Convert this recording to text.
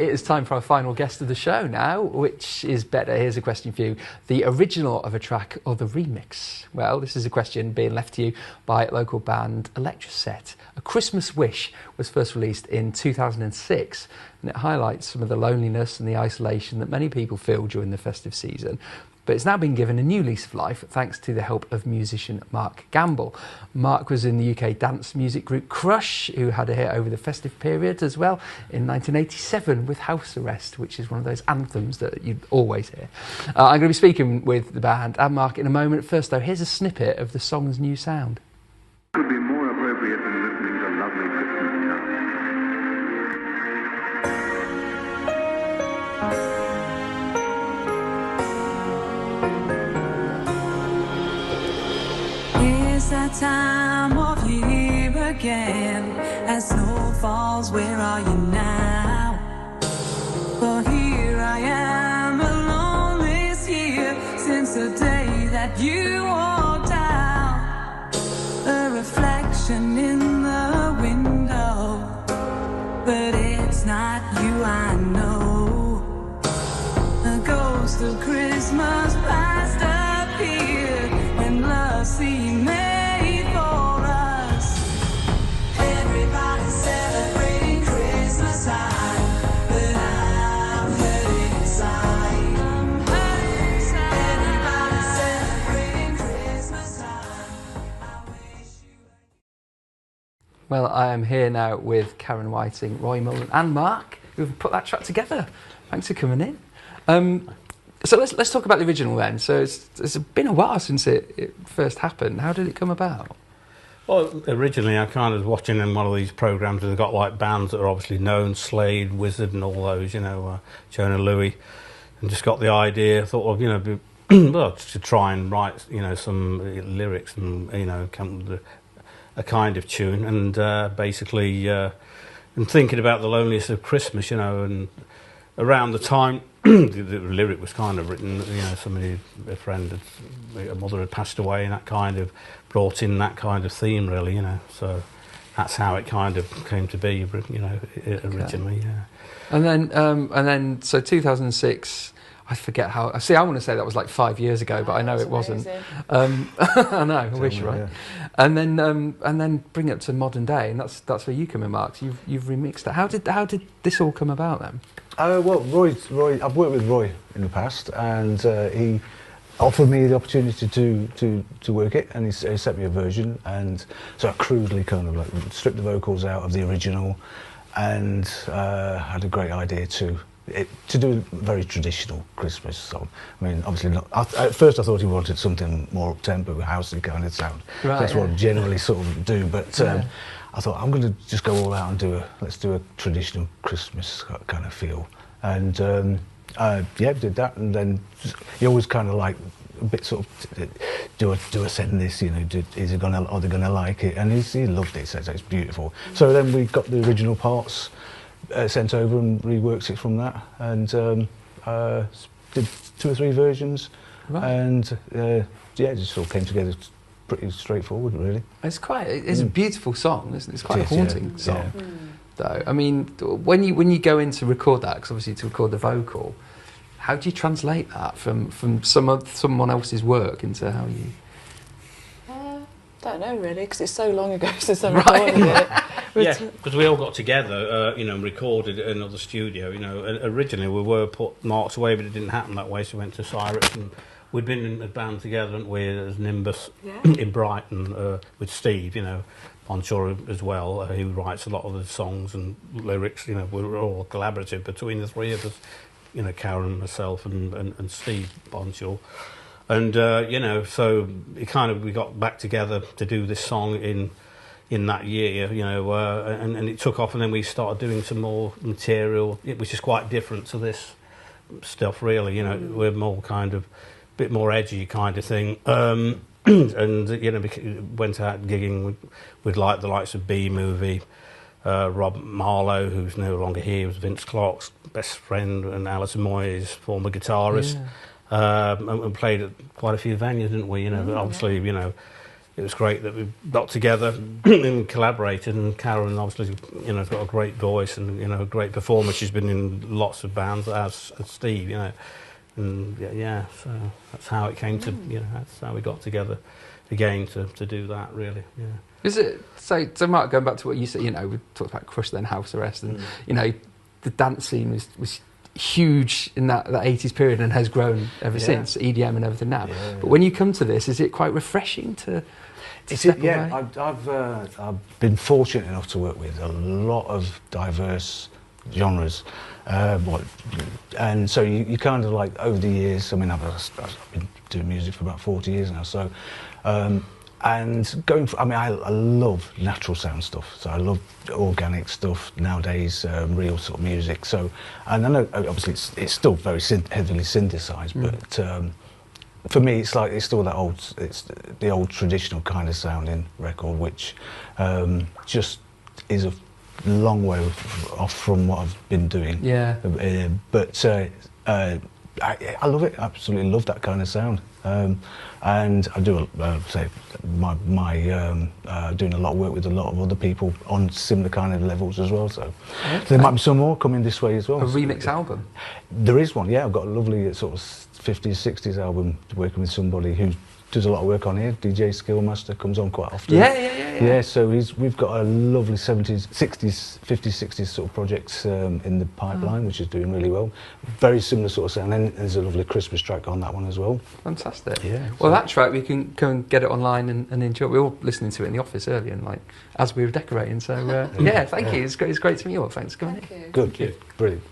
it is time for our final guest of the show now. Which is better? Here's a question for you. The original of a track or the remix? Well, this is a question being left to you by local band Electraset. A Christmas Wish was first released in 2006, and it highlights some of the loneliness and the isolation that many people feel during the festive season. But it's now been given a new lease of life thanks to the help of musician Mark Gamble. Mark was in the UK dance music group Crush, who had a hit over the festive period as well in 1987 with House Arrest, which is one of those anthems that you always hear. I'm going to be speaking with the band and Mark in a moment. First, though, here's a snippet of the song's new sound. Could be more appropriate than listening to lovely Christmas carols. That time of year again, as snow falls, where are you now? For here I am alone this year, since the day that you walked out. A reflection in the window, but it's not you, I know. A ghost of Christmas past appeared, and love seemed Well, I am here now with Karen Whiting, Roy Mullen and Mark, who've put that track together. Thanks for coming in. So let's talk about the original then. So it's been a while since it first happened. How did it come about? Well, originally I kind of was watching in one of these programmes and they've got like bands that are obviously known, Slade, Wizard and all those, Jonah Louie, and just got the idea, thought of, well, to try and write, some lyrics and, come with a kind of tune, and basically and thinking about the loneliness of Christmas, and around the time the lyric was kind of written, somebody, a mother had passed away, and that kind of brought in that kind of theme, really, so that's how it kind of came to be, originally, okay. Yeah. And then so 2006. I forget how. See, I want to say that was like 5 years ago, but I know it wasn't. I know. I wish, right? Yeah. And then bring it up to modern day, and that's where you come in, Mark. You've remixed it. How did this all come about then? Well, Roy. I've worked with Roy in the past, and he offered me the opportunity to work it, and he sent me a version, and so I crudely kind of like stripped the vocals out of the original, and had a great idea to do a very traditional Christmas song. I mean, obviously not. At first I thought he wanted something more up-tempo, housey kind of sound. Right, that's what I generally sort of do, but I thought I'm going to just go all out and let's do a traditional Christmas kind of feel. And did that, and then you always kind of like a bit sort of, do I send this, are they gonna like it? And he loved it, says it's beautiful. So then we got the original parts sent over and reworked it from that, and did 2 or 3 versions, right. And it just all came together pretty straightforward, really. It's a beautiful song, isn't it? It's quite a haunting song, though. I mean, when you go in to record that, because obviously to record the vocal, how do you translate that from someone else's work into how you? Don't know really, because it's so long ago since I recorded it. Yeah, because we all got together, and recorded at another studio. Originally we were put marks away, but it didn't happen that way. So we went to Cyrus, and we'd been in a band together, hadn't we, as Nimbus in Brighton with Steve. Onshore as well. He writes a lot of the songs and lyrics. We were all collaborative between the 3 of us. Karen, myself, and Steve Onshore. And so we got back together to do this song in that year, and it took off, and then we started doing some more material, which is quite different to this stuff, really. We're more kind of bit more edgy kind of thing, and went out gigging with like the likes of B Movie, Rob Marlowe, who's no longer here, was Vince Clarke's best friend, and Alison Moyes, former guitarist. And played at quite a few venues, didn't we? But obviously, it was great that we got together and collaborated. And Karen, obviously, you know, has got a great voice and, you know, a great performer. She's been in lots of bands, as Steve, you know. And yeah, so that's how it came to, you know, that's how we got together again to do that, really. Yeah. Is it so Mark, going back to what you said, you know, we talked about Crush, then House Arrest, and you know, the dance scene was huge in that 80s period and has grown ever since, EDM and everything now. Yeah. But when you come to this, is it quite refreshing to step away? Yeah, I've been fortunate enough to work with a lot of diverse genres, and so you kind of like over the years. I mean, I've been doing music for about 40 years now, so. And going for, I mean, I love natural sound stuff, so I love organic stuff nowadays, real sort of music. So, and I know obviously it's still very heavily synthesized, but for me it's still that it's the old traditional kind of sounding record, which just is a long way off from what I've been doing. Yeah. But I love it. Absolutely love that kind of sound. And I do say my doing a lot of work with a lot of other people on similar kind of levels as well. So there might be some more coming this way as well. A remix album? There is one. Yeah, I've got a lovely sort of 50s, 60s album working with somebody who does a lot of work on here. DJ Skillmaster comes on quite often. Yeah, so we've got a lovely 70s, 60s, 50s, 60s sort of projects in the pipeline, which is doing really well. Very similar sort of sound. And there's a lovely Christmas track on that one as well. Fantastic. Yeah. Well, that track, we can go and get it online and enjoy. We were all listening to it in the office earlier, and like as we were decorating. So yeah, thank you. It's great to meet you all. Thanks for coming in. Thank you. Good. Brilliant.